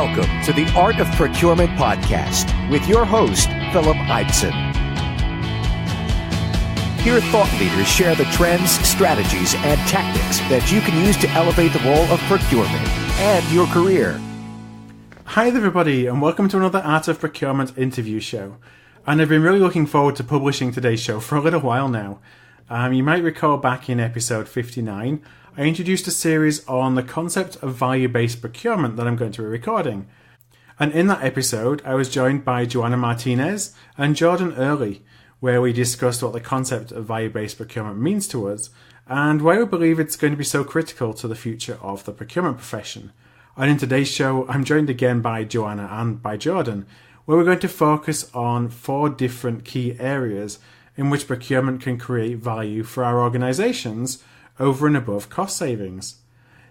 Welcome to the Art of Procurement podcast with your host, Philip Eidson. Here, thought leaders share the trends, strategies, and tactics that you can use to elevate the role of procurement and your career. Hi there, everybody, and welcome to another Art of Procurement interview show. And I've been really looking forward to publishing today's show for a little while now. You might recall back in episode 59, I introduced a series on the concept of value-based procurement that I'm going to be recording. And in that episode, I was joined by Joanna Martinez and Jordan Early, where we discussed what the concept of value-based procurement means to us and why we believe it's going to be so critical to the future of the procurement profession. And in today's show, I'm joined again by Joanna and by Jordan, where we're going to focus on 4 different key areas in which procurement can create value for our organizations over and above cost savings.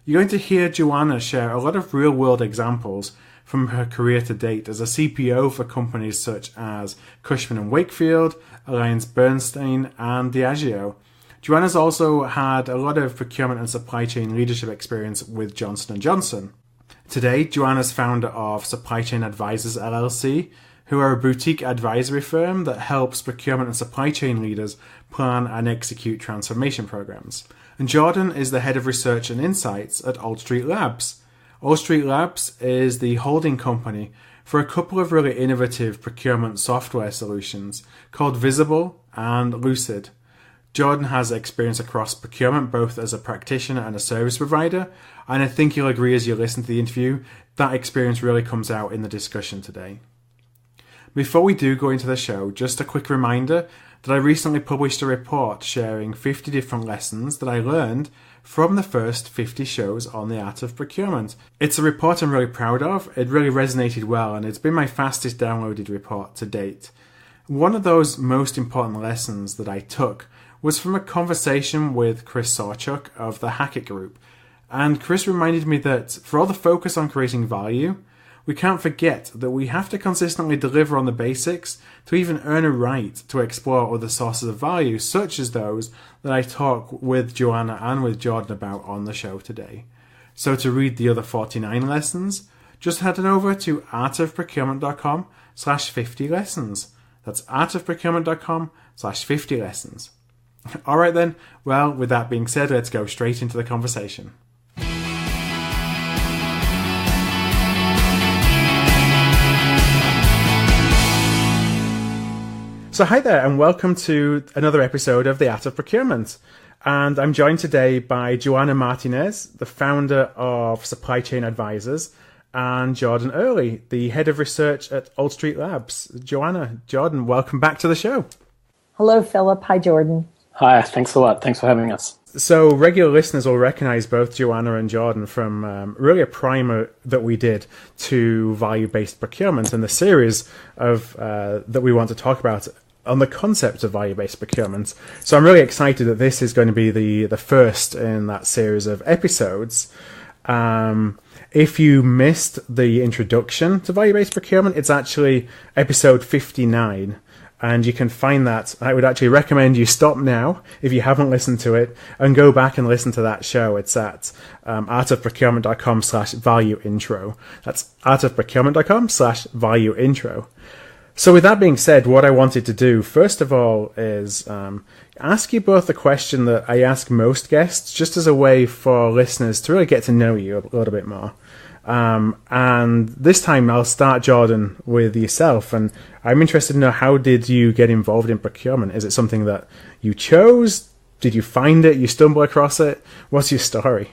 You're going to hear Joanna share a lot of real-world examples from her career to date as a CPO for companies such as Cushman & Wakefield, Alliance Bernstein, and Diageo. Joanna's also had a lot of procurement and supply chain leadership experience with Johnson & Johnson. Today, Joanna's founder of Supply Chain Advisors LLC, who are a boutique advisory firm that helps procurement and supply chain leaders plan and execute transformation programs. And Jordan is the head of research and insights at Old Street Labs. Old Street Labs is the holding company for a couple of really innovative procurement software solutions called Visible and Lucid. Jordan has experience across procurement both as a practitioner and a service provider, and I think you'll agree as you listen to the interview, that experience really comes out in the discussion today. Before we do go into the show, just a quick reminder that I recently published a report sharing 50 different lessons that I learned from the first 50 shows on the art of procurement. It's a report I'm really proud of. It really resonated well, and it's been my fastest downloaded report to date. One of those most important lessons that I took was from a conversation with Chris Sawchuk of the Hackett Group. And Chris reminded me that for all the focus on creating value, we can't forget that we have to consistently deliver on the basics to even earn a right to explore other sources of value, such as those that I talk with Joanna and with Jordan about on the show today. So to read the other 49 lessons, just head on over to artofprocurement.com/50 lessons. That's artofprocurement.com/50 lessons. All right then, well, with that being said, let's go straight into the conversation. So hi there, and welcome to another episode of The Art of Procurement. And I'm joined today by Joanna Martinez, the founder of Supply Chain Advisors, and Jordan Early, the head of research at Old Street Labs. Joanna, Jordan, welcome back to the show. Hello, Philip. Hi, Jordan. Hi, thanks a lot. Thanks for having us. So regular listeners will recognize both Joanna and Jordan from really a primer that we did to value-based procurement and the series of that we want to talk about on the concept of value-based procurement. So I'm really excited that this is going to be the first in that series of episodes. If you missed the introduction to value-based procurement, it's actually episode 59. And you can find that. I would actually recommend you stop now if you haven't listened to it and go back and listen to that show. It's at artofprocurement.com/value intro. That's artofprocurement.com/value intro. So with that being said, what I wanted to do, first of all, is ask you both a question that I ask most guests, just as a way for listeners to really get to know you a little bit more. And this time I'll start, Jordan, with yourself. And I'm interested to know, how did you get involved in procurement? Is it something that you chose? Did you find it? You stumble across it? What's your story?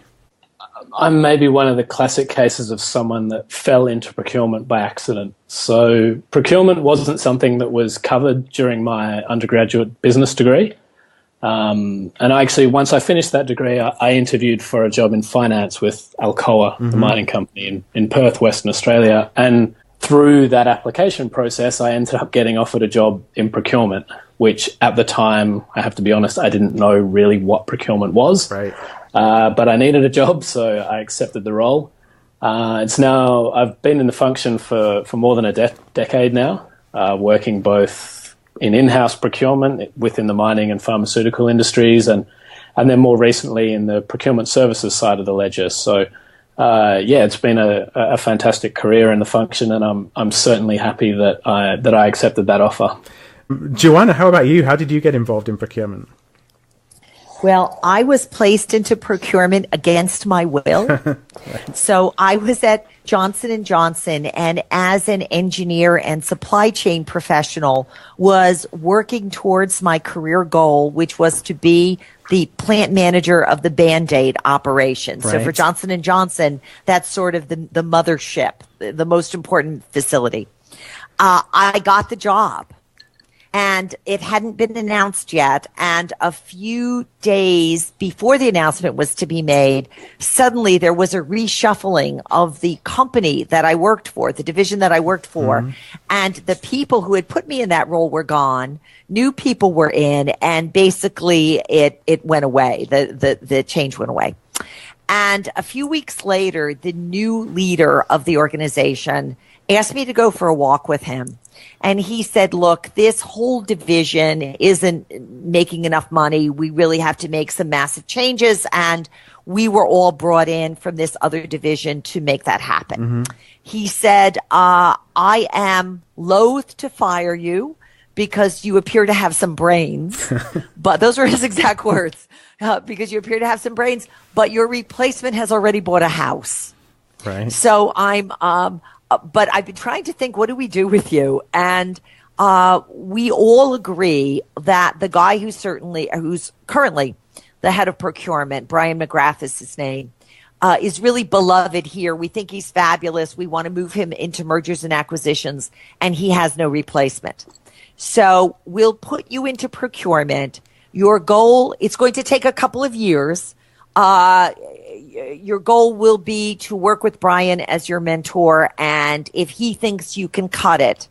I'm maybe one of the classic cases of someone that fell into procurement by accident. So procurement wasn't something that was covered during my undergraduate business degree. And actually, once I finished that degree, I interviewed for a job in finance with Alcoa, the mining company in Perth, Western Australia. And through that application process, I ended up getting offered a job in procurement, which at the time, I have to be honest, I didn't know really what procurement was. Right. But I needed a job, so I accepted the role. I've been in the function for more than a decade now, working both in-house procurement within the mining and pharmaceutical industries, and then more recently in the procurement services side of the ledger. So yeah, it's been a fantastic career in the function, and I'm certainly happy that I accepted that offer. Joanna, how about you? How did you get involved in procurement? Well, I was placed into procurement against my will. Right. So I was at Johnson & Johnson, and as an engineer and supply chain professional was working towards my career goal, which was to be the plant manager of the Band-Aid operation. Right. So for Johnson & Johnson, that's sort of the mothership, the most important facility. I got the job. And it hadn't been announced yet. And a few days before the announcement was to be made, suddenly there was a reshuffling of the company that I worked for, the division that I worked for. Mm-hmm. And the people who had put me in that role were gone. New people were in, and basically it went away. The change went away. And a few weeks later, the new leader of the organization asked me to go for a walk with him. And he said, look, this whole division isn't making enough money. We really have to make some massive changes. And we were all brought in from this other division to make that happen. Mm-hmm. He said, I am loath to fire you because you appear to have some brains. But those were his exact words, because you appear to have some brains, but your replacement has already bought a house. Right. So but I've been trying to think, what do we do with you? And we all agree that the guy who's currently the head of procurement, Brian McGrath is his name, is really beloved here. We think he's fabulous. We want to move him into mergers and acquisitions, and he has no replacement. So we'll put you into procurement. Your goal, it's going to take a couple of years. Your goal will be to work with Brian as your mentor, and if he thinks you can cut it,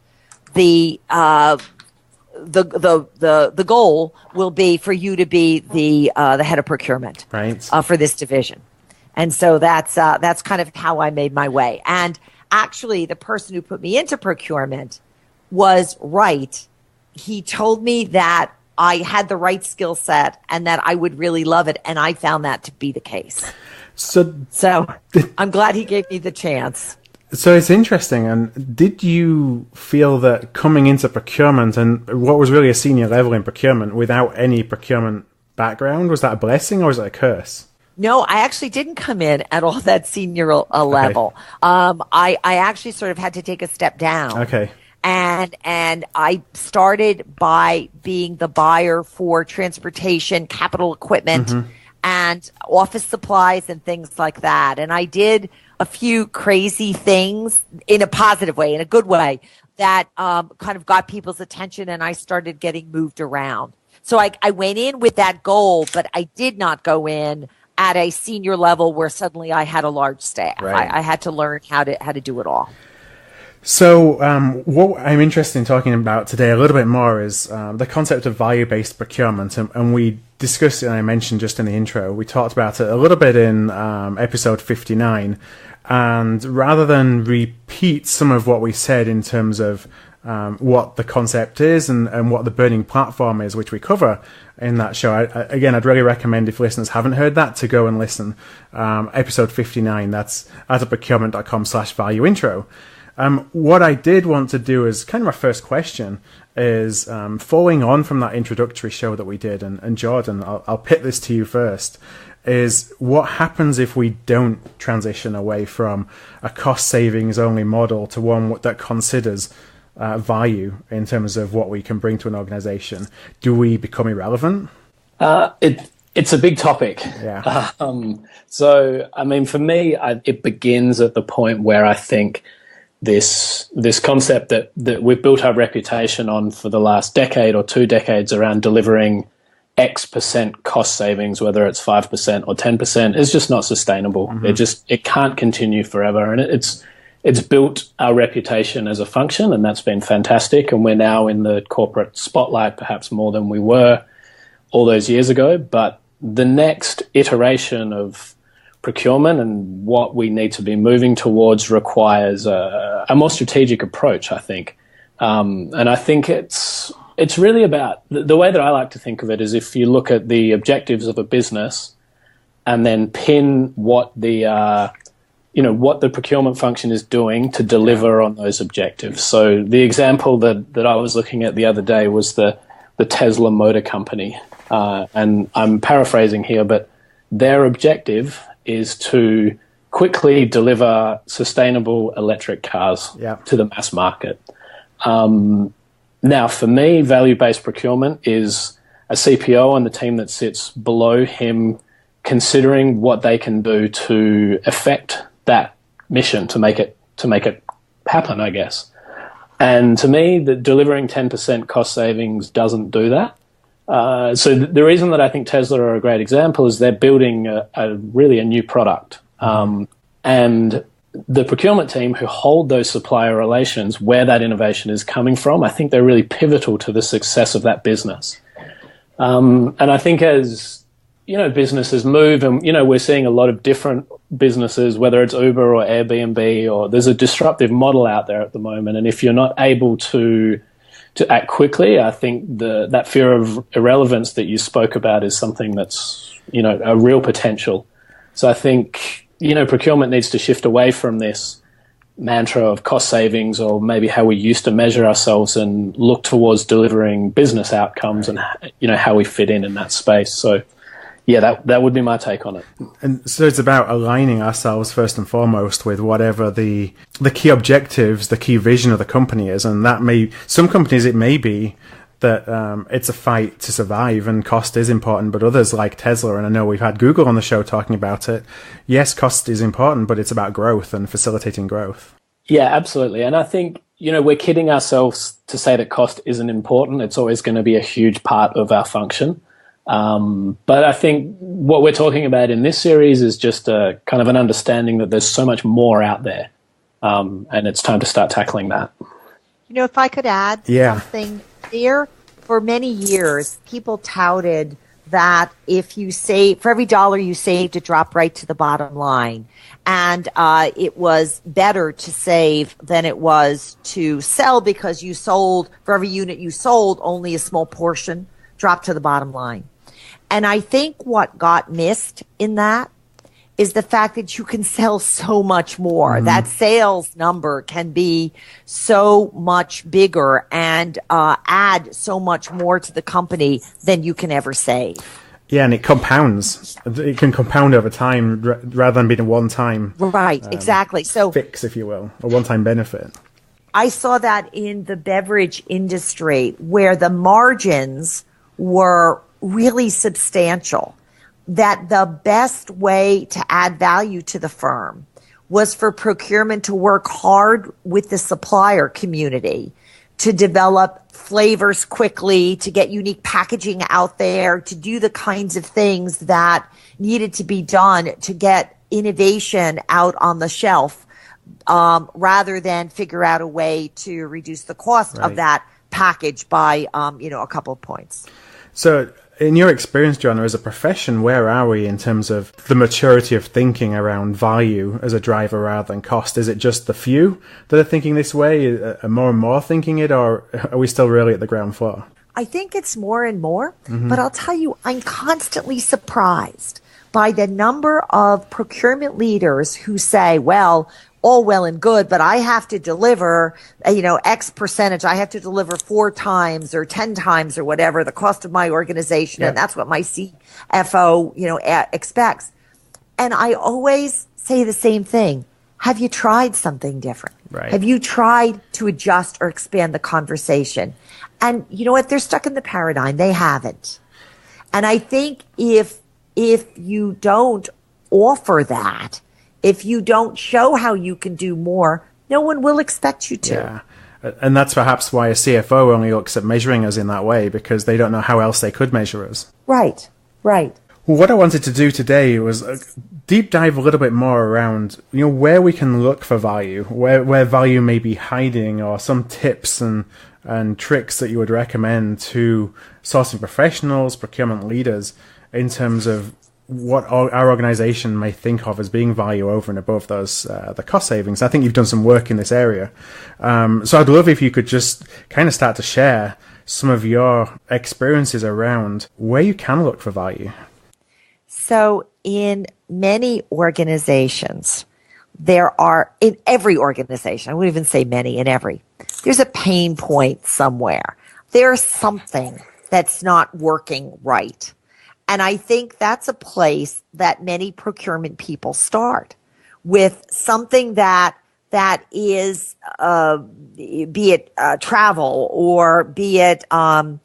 the goal will be for you to be the head of procurement, right, for this division. And so that's kind of how I made my way. And actually, the person who put me into procurement was right. He told me that I had the right skill set and that I would really love it, and I found that to be the case. So I'm glad he gave me the chance. So it's interesting. And did you feel that coming into procurement and what was really a senior level in procurement without any procurement background, was that a blessing or was it a curse? No, I actually didn't come in at all that senior level. Okay. I actually sort of had to take a step down. Okay. And I started by being the buyer for transportation, capital equipment, mm-hmm. and office supplies and things like that. And I did a few crazy things in a positive way, in a good way, that kind of got people's attention, and I started getting moved around. So I went in with that goal, but I did not go in at a senior level where suddenly I had a large staff. Right. I had to learn how to do it all. So what I'm interested in talking about today a little bit more is the concept of value-based procurement. And we discussed it, and I mentioned just in the intro, we talked about it a little bit in episode 59. And rather than repeat some of what we said in terms of what the concept is and what the burning platform is, which we cover in that show, I'd really recommend, if listeners haven't heard that, to go and listen. Episode 59, that's at procurement.com/value-intro. What I did want to do is kind of my first question is following on from that introductory show that we did, and Jordan, I'll pit this to you first, is what happens if we don't transition away from a cost savings only model to one that considers value in terms of what we can bring to an organization? Do we become irrelevant? It's a big topic. Yeah. So, I mean, for me, it begins at the point where I think this concept that we've built our reputation on for the last decade or 2 decades around delivering X% cost savings, whether it's 5% or 10%, is just not sustainable. Mm-hmm. It can't continue forever, and it's built our reputation as a function, and that's been fantastic. And we're now in the corporate spotlight, perhaps more than we were all those years ago. But the next iteration of procurement and what we need to be moving towards requires a more strategic approach, I think. And I think it's really about, the way that I like to think of it is, if you look at the objectives of a business and then pin what the what the procurement function is doing to deliver on those objectives. So the example that I was looking at the other day was the Tesla Motor Company. And I'm paraphrasing here, but their objective is to quickly deliver sustainable electric cars to the mass market. Now, for me, value-based procurement is a CPO and the team that sits below him considering what they can do to affect that mission, to make it happen, I guess. And to me, delivering 10% cost savings doesn't do that. So the reason that I think Tesla are a great example is they're building really a new product. And the procurement team who hold those supplier relations, where that innovation is coming from, I think they're really pivotal to the success of that business. And I think as, businesses move and, we're seeing a lot of different businesses, whether it's Uber or Airbnb, or there's a disruptive model out there at the moment. And if you're not able to act quickly, I think that fear of irrelevance that you spoke about is something that's, a real potential. So I think, procurement needs to shift away from this mantra of cost savings or maybe how we used to measure ourselves and look towards delivering business outcomes and, how we fit in that space. So, yeah, that would be my take on it. And so it's about aligning ourselves first and foremost with whatever the key objectives, the key vision of the company is. And some companies it may be that it's a fight to survive and cost is important, but others like Tesla, and I know we've had Google on the show talking about it. Yes, cost is important, but it's about growth and facilitating growth. Yeah, absolutely. And I think, we're kidding ourselves to say that cost isn't important. It's always going to be a huge part of our function. But I think what we're talking about in this series is just a kind of an understanding that there's so much more out there. And it's time to start tackling that. If I could add something there, for many years, people touted that if you save, for every dollar you saved, it dropped right to the bottom line. And it was better to save than it was to sell because you sold, for every unit you sold, only a small portion dropped to the bottom line. And I think what got missed in that is the fact that you can sell so much more. Mm-hmm. That sales number can be so much bigger and add so much more to the company than you can ever save. Yeah, and it compounds. It can compound over time rather than being a one-time exactly. So fix, if you will, a one-time benefit. I saw that in the beverage industry where the margins were really substantial, that the best way to add value to the firm was for procurement to work hard with the supplier community to develop flavors quickly, to get unique packaging out there, to do the kinds of things that needed to be done to get innovation out on the shelf, rather than figure out a way to reduce the cost of that package by, a couple of points. So, in your experience, Joanna, as a profession, where are we in terms of the maturity of thinking around value as a driver rather than cost? Is it just the few that are thinking this way? Are more and more thinking it, or are we still really at the ground floor? I think it's more and more, but I'll tell you, I'm constantly surprised by the number of procurement leaders who say, well, all well and good, but I have to deliver, X percentage. I have to deliver 4 times or 10 times or whatever the cost of my organization. And that's what my CFO, expects. And I always say the same thing. Have you tried something different? Right. Have you tried to adjust or expand the conversation? And you know what? They're stuck in the paradigm. They haven't. And I think if you don't offer that, if you don't show how you can do more, no one will expect you to. Yeah. And that's perhaps why a CFO only looks at measuring us in that way, because they don't know how else they could measure us. Right. Well, what I wanted to do today was deep dive a little bit more around, where we can look for value, where value may be hiding, or some tips and tricks that you would recommend to sourcing professionals, procurement leaders, in terms of what our organization may think of as being value over and above those the cost savings. I think you've done some work in this area. So I'd love if you could just kind of start to share some of your experiences around where you can look for value. So in many organizations, there are, in every organization, I wouldn't even say many, in every, there's a pain point somewhere. There's something that's not working right. And I think that's a place that many procurement people start with something that is, be it travel or be it, a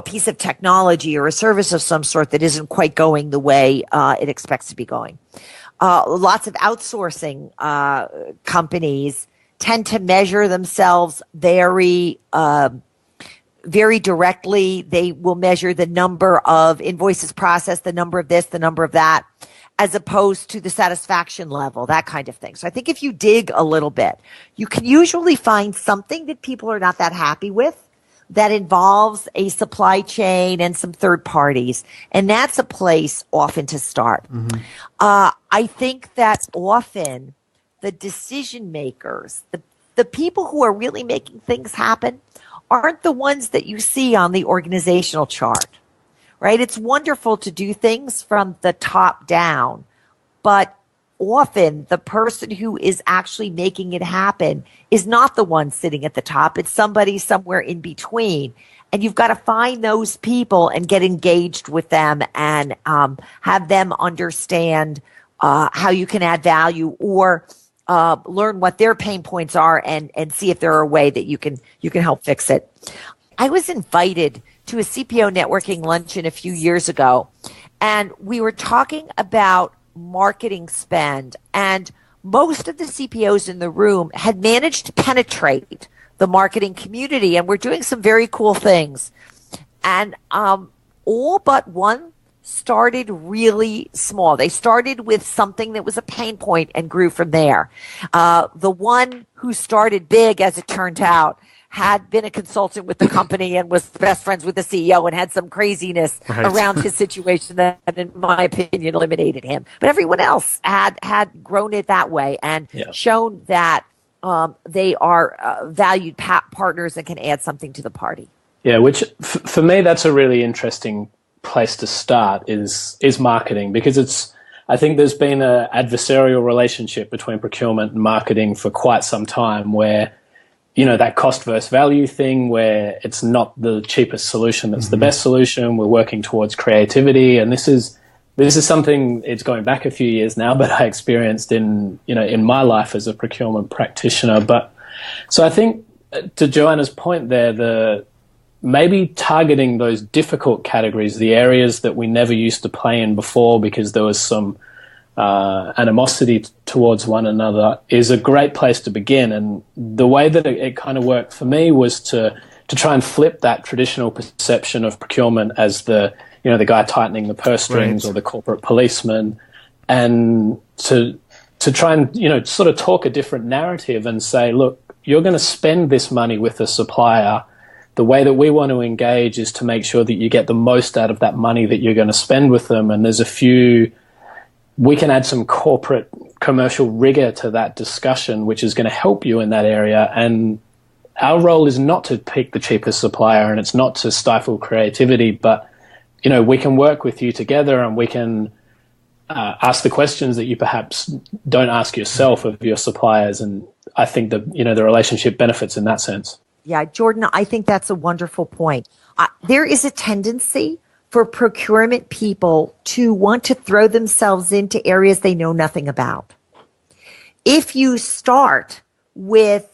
piece of technology or a service of some sort that isn't quite going the way it expects to be going. Lots of outsourcing companies tend to measure themselves very directly. They will measure the number of invoices processed, the number of this, the number of that, as opposed to the satisfaction level, that kind of thing. So I think if you dig a little bit, you can usually find something that people are not that happy with that involves a supply chain and some third parties. And that's a place often to start. Mm-hmm. I think that often the decision makers, the people who are really making things happen, aren't the ones that you see on the organizational chart, right? It's wonderful to do things from the top down, but often the person who is actually making it happen is not the one sitting at the top. It's somebody somewhere in between. And you've got to find those people and get engaged with them and have them understand how you can add value or learn what their pain points are and see if there are a way that you can help fix it. I was invited to a CPO networking luncheon a few years ago, and we were talking about marketing spend, and most of the CPOs in the room had managed to penetrate the marketing community and were doing some very cool things. And all but one started really small. They started with something that was a pain point and grew from there. The one who started big, as it turned out, had been a consultant with the company and was best friends with the CEO and had some craziness around his situation that, in my opinion, eliminated him. But everyone else had grown it that way and shown that they are valued partners and can add something to the party. Yeah, which for me, that's a really interesting place to start is marketing, because I think there's been an adversarial relationship between procurement and marketing for quite some time where, that cost versus value thing where it's not the cheapest solution that's the best solution. We're working towards creativity. And this is something, it's going back a few years now, but I experienced in my life as a procurement practitioner. But so I think to Joanna's point there, maybe targeting those difficult categories, the areas that we never used to play in before because there was some animosity towards one another, is a great place to begin. And the way that it kind of worked for me was to try and flip that traditional perception of procurement as the guy tightening the purse strings or the corporate policeman, and to try and sort of talk a different narrative and say, look, you're going to spend this money with a supplier. The way that we want to engage is to make sure that you get the most out of that money that you're going to spend with them. And there's we can add some corporate commercial rigor to that discussion, which is going to help you in that area. And our role is not to pick the cheapest supplier, and it's not to stifle creativity, but, we can work with you together, and we can ask the questions that you perhaps don't ask yourself of your suppliers. And I think the relationship benefits in that sense. Yeah, Jordan, I think that's a wonderful point. There is a tendency for procurement people to want to throw themselves into areas they know nothing about. If you start with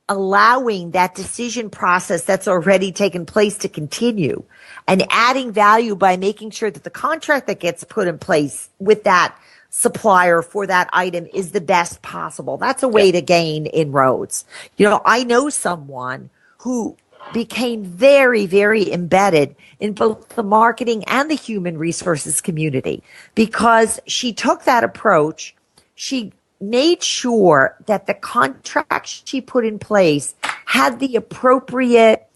allowing that decision process that's already taken place to continue and adding value by making sure that the contract that gets put in place with that supplier for that item is the best possible, that's a way to gain inroads. I know someone who became very, very embedded in both the marketing and the human resources community because she took that approach. She made sure that the contract she put in place had the appropriate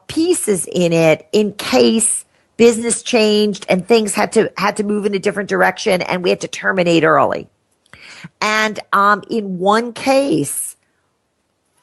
pieces in it in case business changed and things had to move in a different direction and we had to terminate early. And in one case,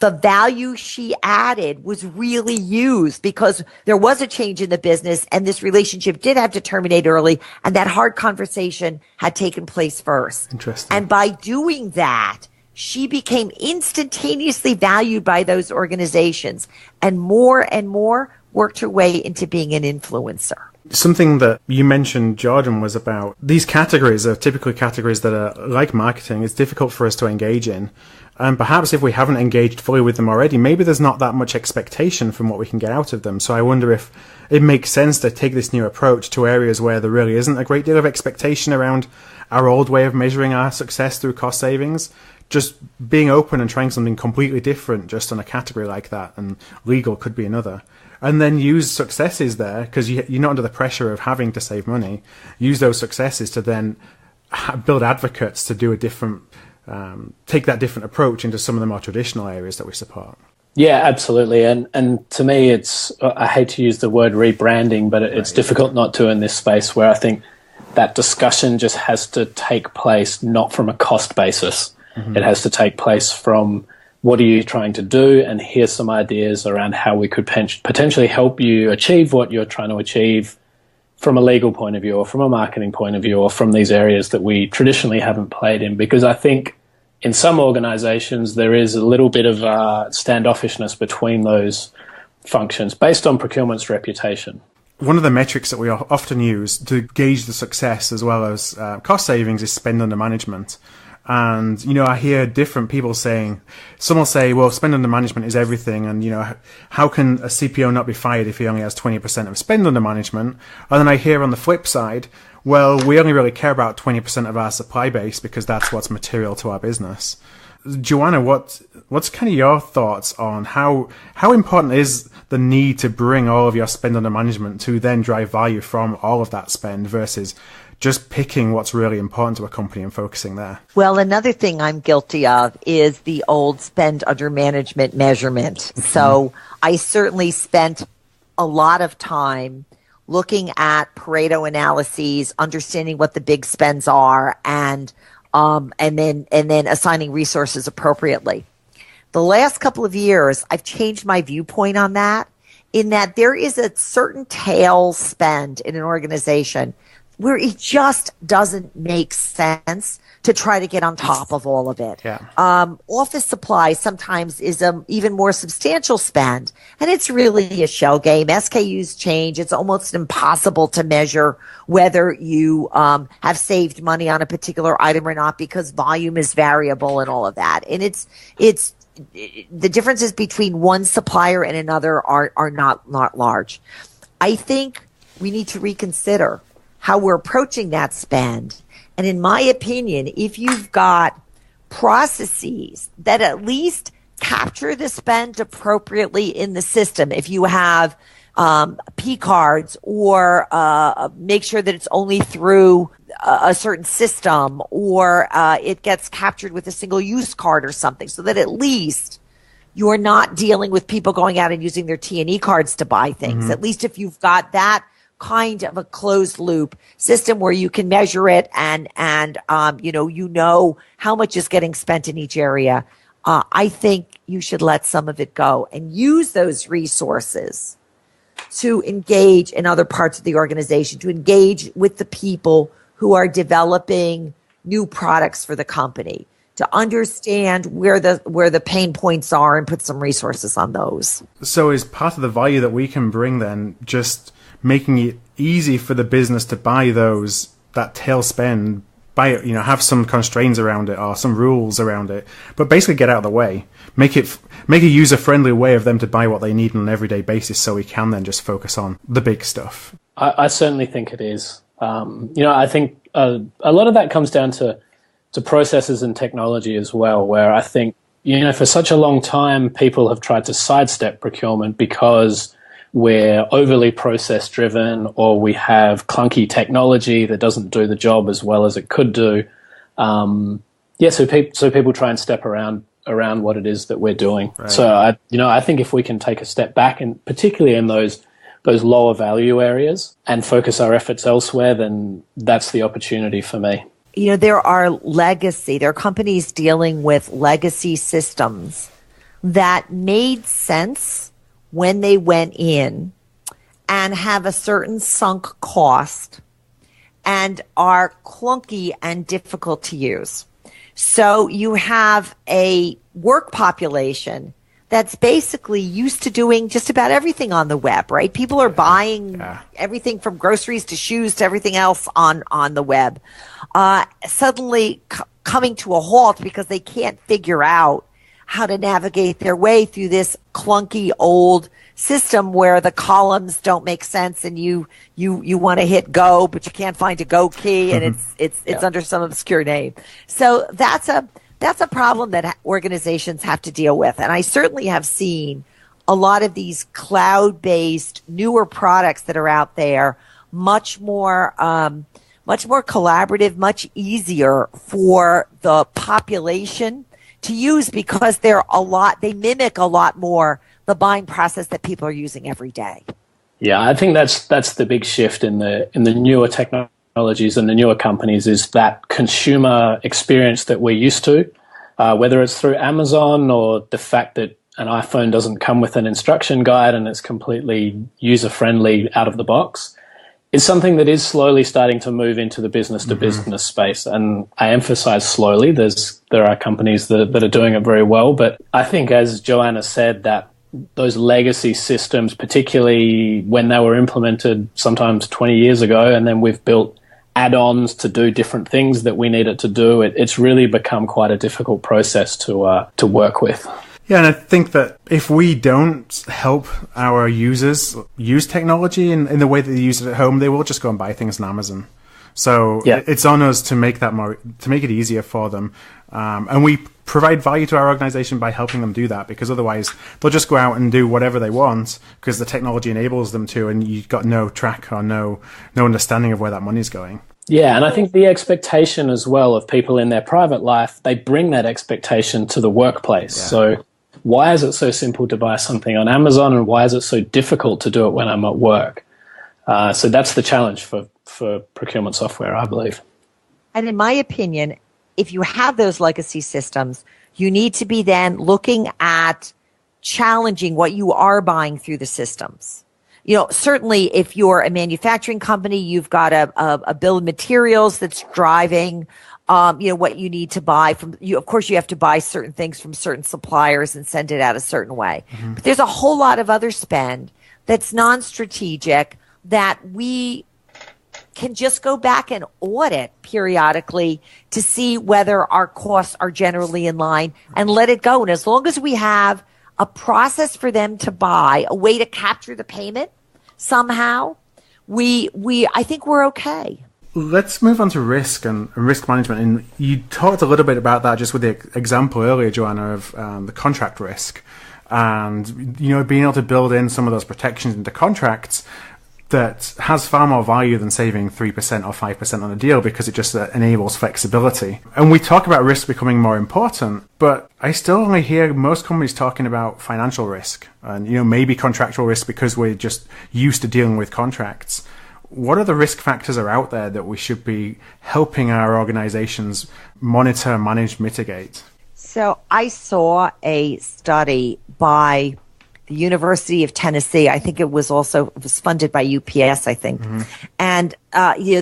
the value she added was really used because there was a change in the business and this relationship did have to terminate early, and that hard conversation had taken place first. Interesting. And by doing that, she became instantaneously valued by those organizations and more worked her way into being an influencer. Something that you mentioned, Jordan, was about these categories are typically categories that are like marketing. It's difficult for us to engage in. And perhaps if we haven't engaged fully with them already, maybe there's not that much expectation from what we can get out of them. So I wonder if it makes sense to take this new approach to areas where there really isn't a great deal of expectation around our old way of measuring our success through cost savings. Just being open and trying something completely different just on a category like that, and legal could be another. And then use successes there, because you're not under the pressure of having to save money. Use those successes to then build advocates to do a different, take that different approach into some of the more traditional areas that we support. Yeah, absolutely. And to me, it's, I hate to use the word rebranding, but it's difficult not to in this space where I think that discussion just has to take place not from a cost basis. Mm-hmm. It has to take place from what are you trying to do, and here's some ideas around how we could potentially help you achieve what you're trying to achieve from a legal point of view or from a marketing point of view or from these areas that we traditionally haven't played in. Because I think in some organizations there is a little bit of standoffishness between those functions based on procurement's reputation. One of the metrics that we often use to gauge the success as well as cost savings is spend under management. And, you know, I hear different people saying, some will say, well, spend under management is everything. And, you know, how can a CPO not be fired if he only has 20% of spend under management? And then I hear on the flip side, well, we only really care about 20% of our supply base because that's what's material to our business. Joanna, what's kind of your thoughts on how important is the need to bring all of your spend under management to then drive value from all of that spend versus just picking what's really important to a company and focusing there? Well, another thing I'm guilty of is the old spend under management measurement. Mm-hmm. So I certainly spent a lot of time looking at Pareto analyses, understanding what the big spends are, and then assigning resources appropriately. The last couple of years, I've changed my viewpoint on that, in that there is a certain tail spend in an organization where it just doesn't make sense to try to get on top of all of it. Yeah. Office supplies sometimes is a even more substantial spend, and it's really a shell game. SKUs change. It's almost impossible to measure whether you have saved money on a particular item or not because volume is variable and all of that. And it's the differences between one supplier and another are not large. I think we need to reconsider how we're approaching that spend. And in my opinion, if you've got processes that at least capture the spend appropriately in the system, if you have P cards or make sure that it's only through a certain system or it gets captured with a single use card or something, so that at least you're not dealing with people going out and using their T&E cards to buy things. Mm-hmm. At least if you've got that kind of a closed loop system where you can measure it and you know how much is getting spent in each area, I think you should let some of it go and use those resources to engage in other parts of the organization, to engage with the people who are developing new products for the company, to understand where the pain points are and put some resources on those. So is part of the value that we can bring then just making it easy for the business to buy that tail spend, have some constraints around it or some rules around it, but basically get out of the way, make a user-friendly way of them to buy what they need on an everyday basis, so we can then just focus on the big stuff. I certainly think it is. I think a lot of that comes down to processes and technology as well, where I think, for such a long time, people have tried to sidestep procurement because we're overly process driven or we have clunky technology that doesn't do the job as well as it could do. So people try and step around what it is that we're doing. Right. So I think if we can take a step back, and particularly in those lower value areas, and focus our efforts elsewhere, then that's the opportunity for me. There are companies dealing with legacy systems that made sense when they went in and have a certain sunk cost and are clunky and difficult to use. So you have a work population that's basically used to doing just about everything on the web, right? People are buying everything from groceries to shoes to everything else on the web. Suddenly coming to a halt because they can't figure out how to navigate their way through this clunky old system where the columns don't make sense and you want to hit go, but you can't find a go key and it's under some obscure name. So that's a problem that organizations have to deal with. And I certainly have seen a lot of these cloud-based newer products that are out there, much more collaborative, much easier for the population to use because they mimic a lot more the buying process that people are using every day. Yeah, I think that's the big shift in the newer technologies and the newer companies is that consumer experience that we're used to, whether it's through Amazon or the fact that an iPhone doesn't come with an instruction guide and it's completely user-friendly out of the box. It's something that is slowly starting to move into the business-to-business space. And I emphasize slowly. There are companies that are doing it very well. But I think, as Joanna said, that those legacy systems, particularly when they were implemented sometimes 20 years ago, and then we've built add-ons to do different things that we needed to do, it's really become quite a difficult process to work with. Yeah, and I think that if we don't help our users use technology in the way that they use it at home, they will just go and buy things on Amazon. So it's on us to make it easier for them. And we provide value to our organization by helping them do that, because otherwise they'll just go out and do whatever they want because the technology enables them to, and you've got no track or no understanding of where that money's going. Yeah, and I think the expectation as well of people in their private life, they bring that expectation to the workplace. Yeah. So why is it so simple to buy something on Amazon, and why is it so difficult to do it when I'm at work? So that's the challenge for procurement software, I believe. And in my opinion, if you have those legacy systems, you need to be then looking at challenging what you are buying through the systems. You know, certainly if you're a manufacturing company, you've got a bill of materials that's driving what you need to buy from you. Of course, you have to buy certain things from certain suppliers and send it out a certain way. Mm-hmm. But there's a whole lot of other spend that's non-strategic that we can just go back and audit periodically to see whether our costs are generally in line and let it go. And as long as we have a process for them to buy, a way to capture the payment somehow, I think we're okay. Let's move on to risk and risk management. And you talked a little bit about that just with the example earlier, Joanna, of the contract risk. And, being able to build in some of those protections into contracts that has far more value than saving 3% or 5% on a deal, because it just enables flexibility. And we talk about risk becoming more important, but I still only hear most companies talking about financial risk and, maybe contractual risk because we're just used to dealing with contracts. What are the risk factors are out there that we should be helping our organizations monitor, manage, mitigate? So I saw a study by the University of Tennessee. I think it was funded by UPS, I think. Mm-hmm. And,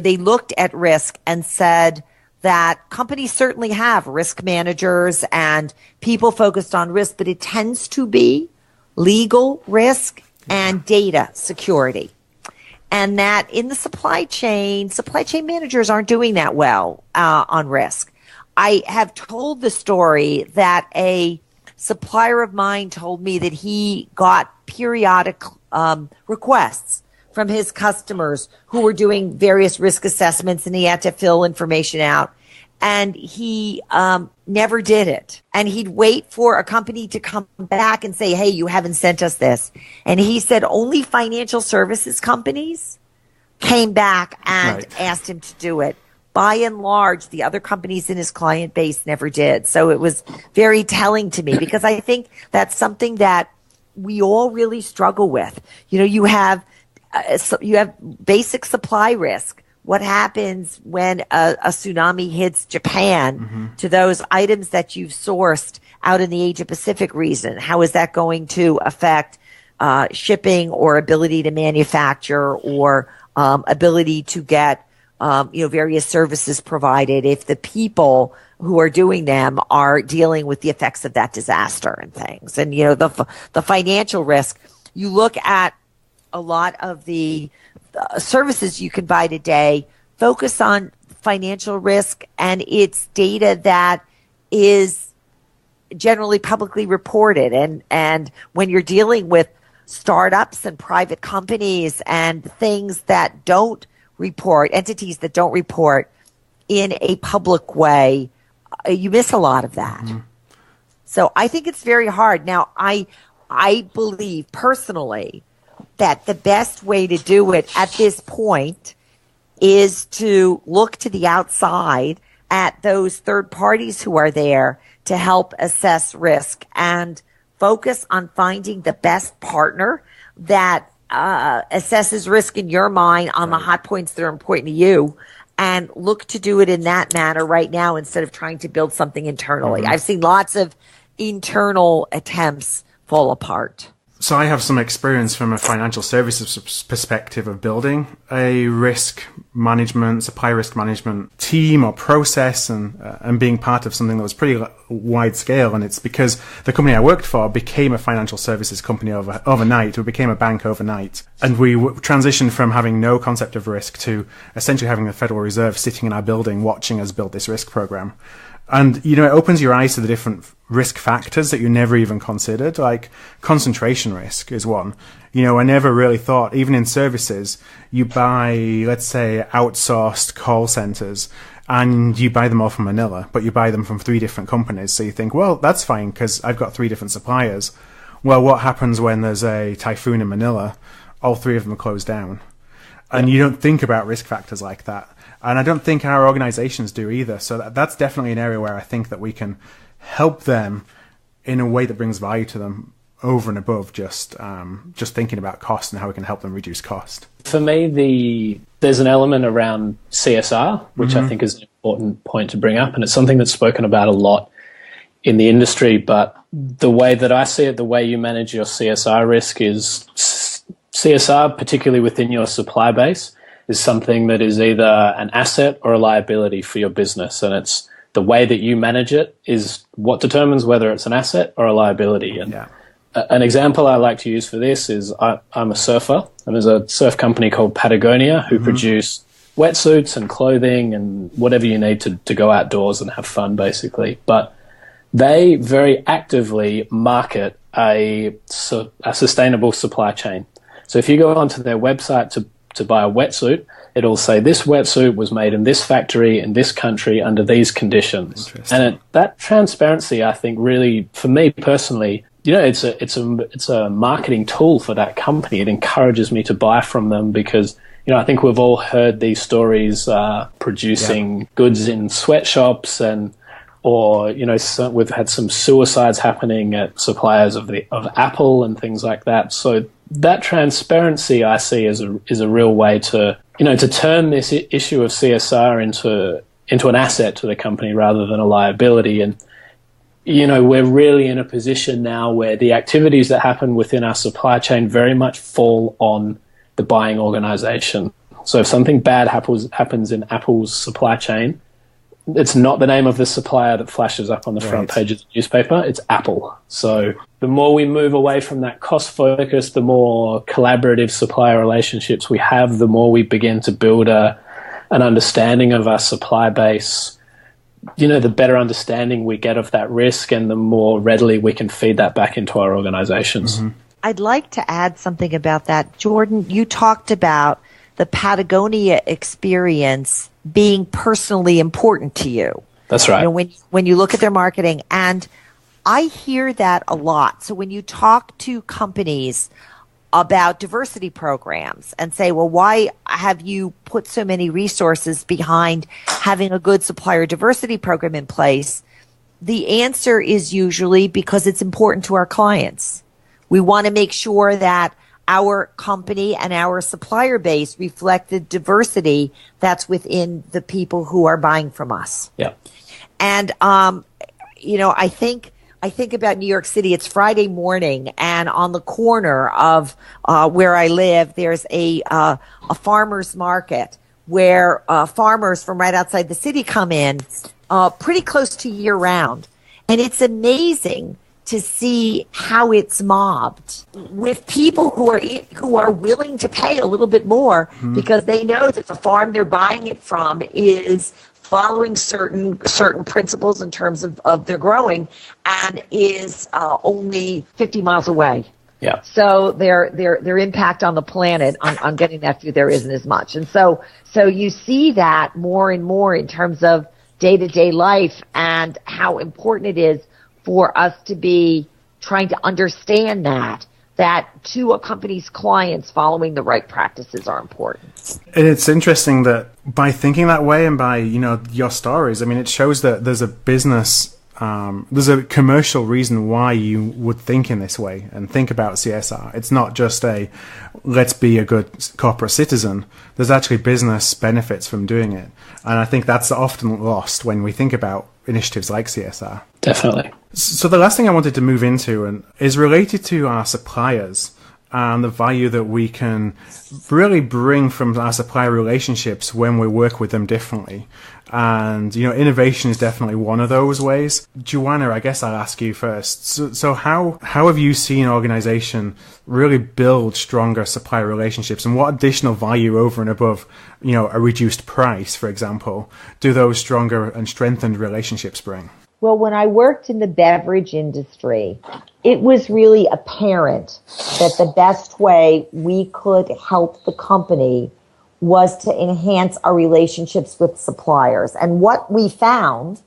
they looked at risk and said that companies certainly have risk managers and people focused on risk, but it tends to be legal risk and data security. And that in the supply chain managers aren't doing that well on risk. I have told the story that a supplier of mine told me that he got periodic requests from his customers who were doing various risk assessments, and he had to fill information out. And he never did it. And he'd wait for a company to come back and say, hey, you haven't sent us this. And he said only financial services companies came back and asked him to do it. By and large, the other companies in his client base never did. So it was very telling to me, because I think that's something that we all really struggle with. You have basic supply risk, what happens when a tsunami hits Japan to those items that you've sourced out in the Asia Pacific region? How is that going to affect shipping or ability to manufacture or ability to get various services provided if the people who are doing them are dealing with the effects of that disaster and things? And, the financial risk, you look at a lot of the services you can buy today, focus on financial risk, and it's data that is generally publicly reported. And when you're dealing with startups and private companies and things that don't report, entities that don't report in a public way, you miss a lot of that. So I think it's very hard. Now, I believe personally that the best way to do it at this point is to look to the outside at those third parties who are there to help assess risk and focus on finding the best partner that assesses risk in your mind on the hot points that are important to you, and look to do it in that manner right now instead of trying to build something internally. I've seen lots of internal attempts fall apart. So I have some experience from a financial services perspective of building a risk management, supply risk management team or process, and being part of something that was pretty wide scale. And it's because the company I worked for became a financial services company overnight. We became a bank overnight. And we transitioned from having no concept of risk to essentially having the Federal Reserve sitting in our building watching us build this risk program. And, it opens your eyes to the different risk factors that you never even considered. Like concentration risk is one. I never really thought, even in services, you buy, let's say, outsourced call centers, and you buy them all from Manila, but you buy them from 3 different companies. So you think, well, that's fine because I've got 3 different suppliers. Well, what happens when there's a typhoon in Manila? All 3 of them are closed down. And you don't think about risk factors like that. And I don't think our organizations do either. So that's definitely an area where I think that we can help them in a way that brings value to them over and above just thinking about cost and how we can help them reduce cost. For me, there's an element around CSR, which I think is an important point to bring up. And it's something that's spoken about a lot in the industry. But the way that I see it, the way you manage your CSR risk is CSR, particularly within your supply base, is something that is either an asset or a liability for your business. And it's the way that you manage it is what determines whether it's an asset or a liability. And an example I like to use for this is I'm a surfer, and there's a surf company called Patagonia who produce wetsuits and clothing and whatever you need to go outdoors and have fun, basically. But they very actively market a sustainable supply chain. So if you go onto their website to buy a wetsuit, it'll say this wetsuit was made in this factory in this country under these conditions. And that transparency, I think, really, for me personally, it's a marketing tool for that company. It encourages me to buy from them because, I think we've all heard these stories producing goods in sweatshops or we've had some suicides happening at suppliers of Apple and things like that. So that transparency I see is a real way to turn this issue of CSR into an asset to the company rather than a liability. And we're really in a position now where the activities that happen within our supply chain very much fall on the buying organization. So if something bad happens in Apple's supply chain, it's not the name of the supplier that flashes up on the front page of the newspaper, it's Apple. So the more we move away from that cost focus, the more collaborative supplier relationships we have, the more we begin to build an understanding of our supply base, the better understanding we get of that risk and the more readily we can feed that back into our organizations. I'd like to add something about that. Jordan, you talked about the Patagonia experience being personally important to you. That's right. When you look at their marketing, and I hear that a lot. So when you talk to companies about diversity programs and say, well, why have you put so many resources behind having a good supplier diversity program in place? The answer is usually because it's important to our clients. We want to make sure that our company and our supplier base reflect the diversity that's within the people who are buying from us. Yeah. And, I think about New York City. It's Friday morning, and on the corner of where I live, there's a farmer's market where farmers from right outside the city come in pretty close to year round. And it's amazing to see how it's mobbed with people who are willing to pay a little bit more because they know that the farm they're buying it from is following certain principles in terms of their growing and is only 50 miles away. Yeah. So their impact on the planet on getting that food there isn't as much. And so you see that more and more in terms of day-to-day life and how important it is for us to be trying to understand that to a company's clients, following the right practices are important. And it's interesting that by thinking that way and by, your stories, I mean, it shows that there's a business, there's a commercial reason why you would think in this way and think about CSR. It's not just let's be a good corporate citizen. There's actually business benefits from doing it. And I think that's often lost when we think about initiatives like CSR. Definitely. So the last thing I wanted to move into is related to our suppliers and the value that we can really bring from our supplier relationships when we work with them differently. And, innovation is definitely one of those ways. Joanna, I guess I'll ask you first. So how have you seen an organization really build stronger supplier relationships, and what additional value over and above, a reduced price, for example, do those stronger and strengthened relationships bring? Well, when I worked in the beverage industry, it was really apparent that the best way we could help the company was to enhance our relationships with suppliers. And what we found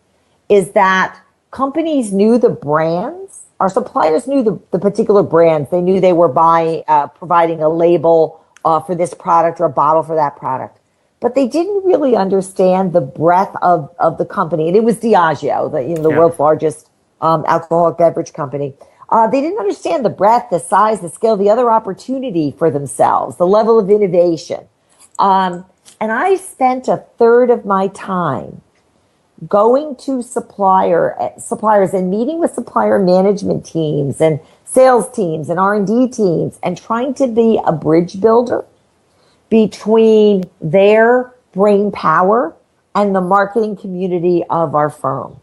is that companies knew the brands. Our suppliers knew the particular brands. They knew they were providing a label for this product or a bottle for that product. But they didn't really understand the breadth of the company. And it was Diageo, the world's largest alcoholic beverage company. They didn't understand the breadth, the size, the scale, the other opportunity for themselves, the level of innovation. And I spent a third of my time going to suppliers and meeting with supplier management teams and sales teams and R&D teams and trying to be a bridge builder between their brain power and the marketing community of our firm.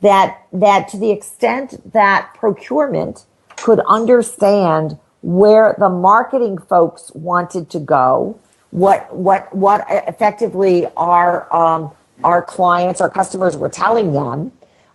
That to the extent that procurement could understand where the marketing folks wanted to go, what effectively our clients, our customers were telling them,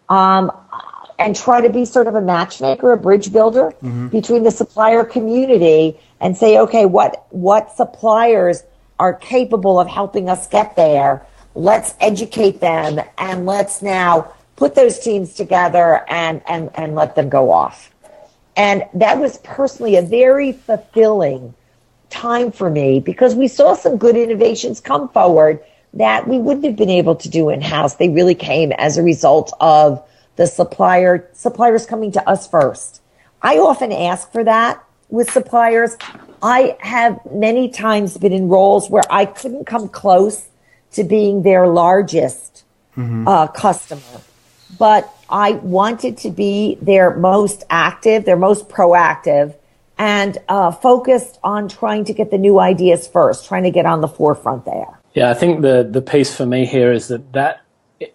and try to be sort of a matchmaker, a bridge builder between the supplier community and say, okay, what suppliers are capable of helping us get there? Let's educate them, and let's now put those teams together and let them go off. And that was personally a very fulfilling time for me, because we saw some good innovations come forward that we wouldn't have been able to do in-house. They really came as a result of the suppliers coming to us first. I often ask for that with suppliers. I have many times been in roles where I couldn't come close to being their largest customer, but I wanted to be their most active, their most proactive, and focused on trying to get the new ideas first, trying to get on the forefront there. Yeah, I think the piece for me here is that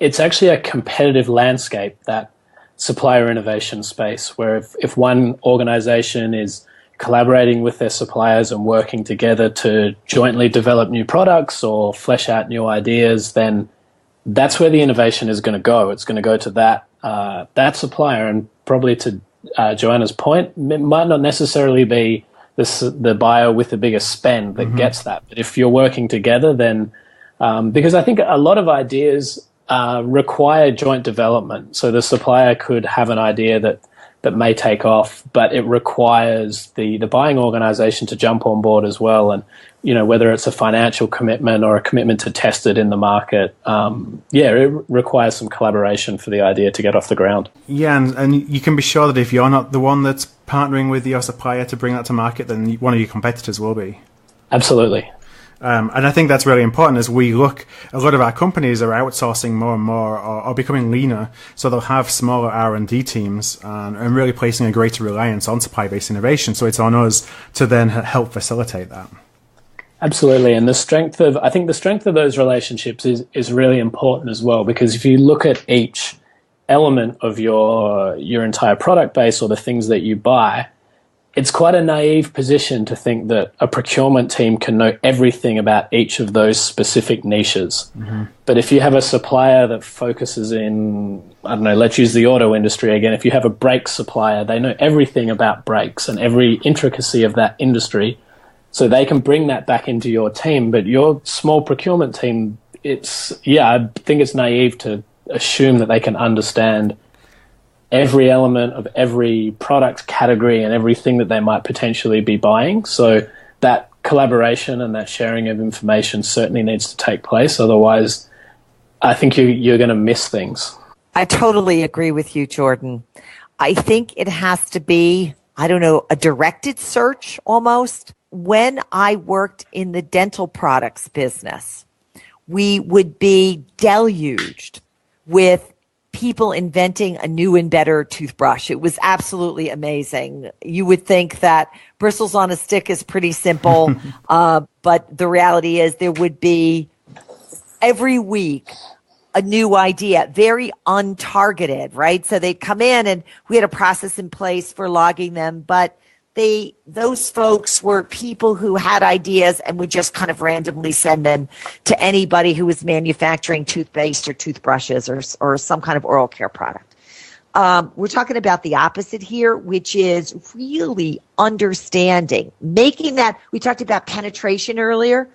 it's actually a competitive landscape, that supplier innovation space, where if one organization is collaborating with their suppliers and working together to jointly develop new products or flesh out new ideas, then that's where the innovation is going to go. It's going to go to that supplier, and probably to Joanna's point, it might not necessarily be the buyer with the biggest spend that gets that. But if you're working together, then because I think a lot of ideas require joint development. So the supplier could have an idea that that may take off, but it requires the buying organization to jump on board as well. And, whether it's a financial commitment or a commitment to test it in the market, it requires some collaboration for the idea to get off the ground. Yeah, and you can be sure that if you're not the one that's partnering with your supplier to bring that to market, then one of your competitors will be. Absolutely. And I think that's really important as we look, a lot of our companies are outsourcing more and more or becoming leaner, so they'll have smaller R&D teams and really placing a greater reliance on supply-based innovation. So it's on us to then help facilitate that. Absolutely. And I think the strength of those relationships is really important as well, because if you look at each element of your entire product base or the things that you buy, it's quite a naive position to think that a procurement team can know everything about each of those specific niches. Mm-hmm. But if you have a supplier that focuses in, let's use the auto industry again. If you have a brake supplier, they know everything about brakes and every intricacy of that industry. So they can bring that back into your team. But your small procurement team, I think it's naive to assume that they can understand every element of every product category and everything that they might potentially be buying. So that collaboration and that sharing of information certainly needs to take place. Otherwise, I think you're going to miss things. I totally agree with you, Jordan. I think it has to be, a directed search almost. When I worked in the dental products business, we would be deluged with people inventing a new and better toothbrush. It was absolutely amazing. You would think that bristles on a stick is pretty simple, but the reality is there would be every week a new idea, very untargeted, right? So they'd come in and we had a process in place for logging them, but those folks were people who had ideas and would just kind of randomly send them to anybody who was manufacturing toothpaste or toothbrushes or some kind of oral care product. We're talking about the opposite here, which is really understanding, making that, we talked about penetration earlier,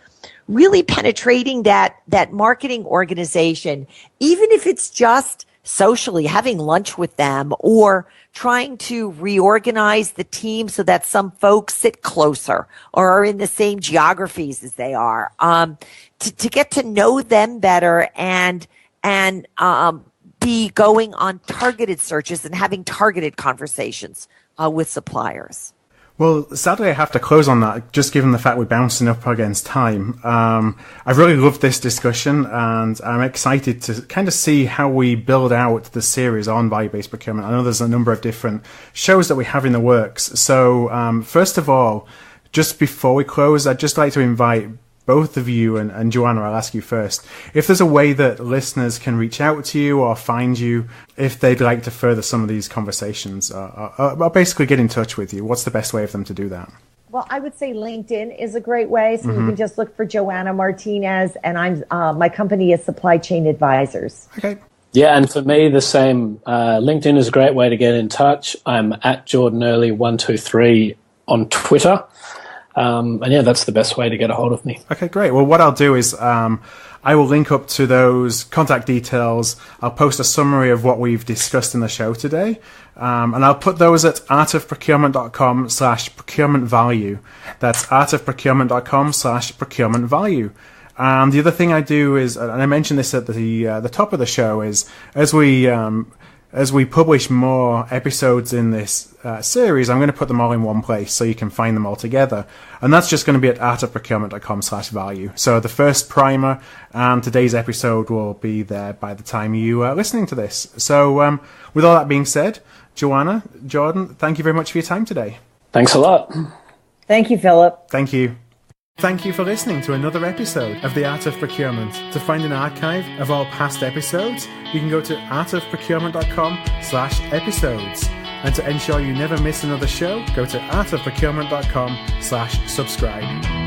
really penetrating that marketing organization, even if it's just socially having lunch with them or trying to reorganize the team so that some folks sit closer or are in the same geographies as they are, to get to know them better and be going on targeted searches and having targeted conversations with suppliers. Well, sadly, I have to close on that, just given the fact we're bouncing up against time. I've really loved this discussion, and I'm excited to kind of see how we build out the series on value-based procurement. I know there's a number of different shows that we have in the works. So, first of all, just before we close, I'd just like to invite both of you, and Joanna, I'll ask you first, if there's a way that listeners can reach out to you or find you if they'd like to further some of these conversations or basically get in touch with you, what's the best way of them to do that? Well, I would say LinkedIn is a great way. So you can just look for Joanna Martinez, and my company is Supply Chain Advisors. Okay. Yeah, and for me, the same. LinkedIn is a great way to get in touch. I'm at Jordan Early 123 on Twitter. That's the best way to get a hold of me. Okay, great. Well, what I'll do is I will link up to those contact details. I'll post a summary of what we've discussed in the show today. And I'll put those at artofprocurement.com/procurement value. That's artofprocurement.com/procurement value. And the other thing I do is, and I mentioned this at the top of the show, is as we publish more episodes in this series, I'm going to put them all in one place so you can find them all together. And that's just going to be at artofprocurement.com/value. So the first primer and today's episode will be there by the time you are listening to this. So with all that being said, Joanna, Jordan, thank you very much for your time today. Thanks a lot. Thank you, Philip. Thank you. Thank you for listening to another episode of The Art of Procurement. To find an archive of all past episodes, you can go to artofprocurement.com/episodes. And to ensure you never miss another show, go to artofprocurement.com/subscribe.